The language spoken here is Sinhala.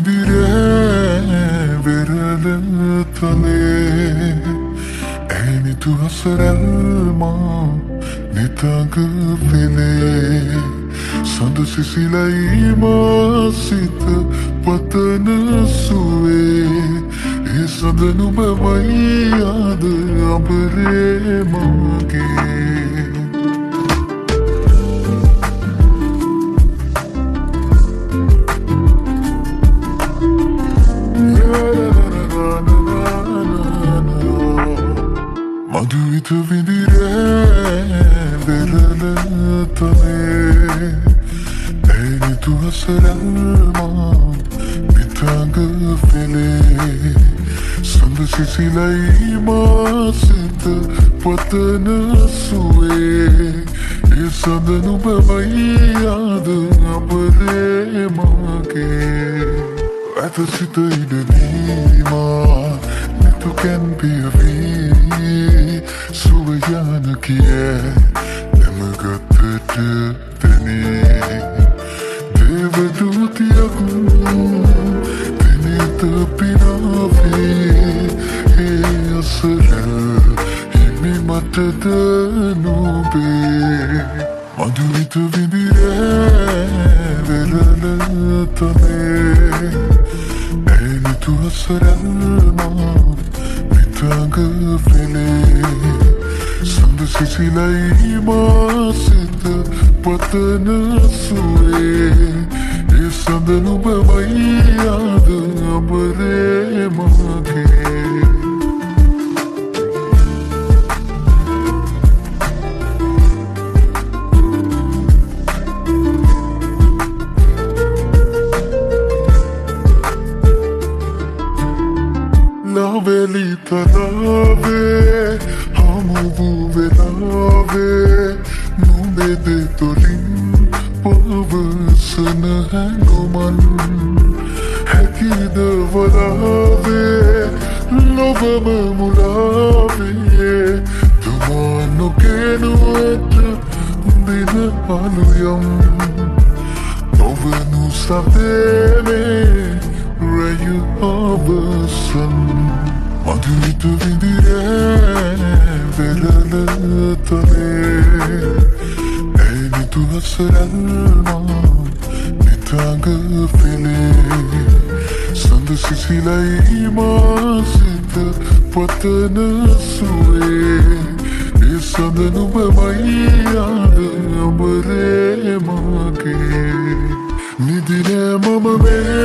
විඳිරෑ වෙරළ තලේ ඇනිතු හසරල්මා නිතඟ පෙනේ සඳ සිසිලයි මා සිත පතන සුවේ ඒ සඳ නුඹමයි ආද අඹරේ මගේ මధుවිත විඳිරෑ වෙරළ තලේ ඇනිතු හසරල්මා නිතඟ පෙනේ සඳ සිසිලයි මා සිත පතන සුවේ ඒ සඳ නුඹමයි ආද අඹරේ මගේ ඇත සිත ඉඩදීමා නිතු කැන්පියවී සුවයාන කිය එමගත්තට දෙනේ දේවදූතියක් දෙනත පිනාවේ ඒ අසරල් හිමි මටද නුබේ මధుවිත විඳිරෑ වෙරළ තලේ ඇනිතු හසරල්මා නිතඟ පෙනේ සඳ සිසිලයි මා සිත පතන සුවේ ඒ සඳ නුඹමයි ආද අඹරේ මගේ Laveli talave, hamu velave, numbe de tolin, pavasana hangoman, hakida valave, lovama mulave, tumano kenu et dina aluyam, novanu savene. Rayu abasan madhuvita vindirෑ වෙරළ තලේ ඇනිතු හසරල්මා නිතඟ පෙනේ සඳ සිසිලයි මා සිත පතන සුවේ ඒ සඳ නුඹමයි ආද අඹරේ මගේ නිදිනෑ මම මේ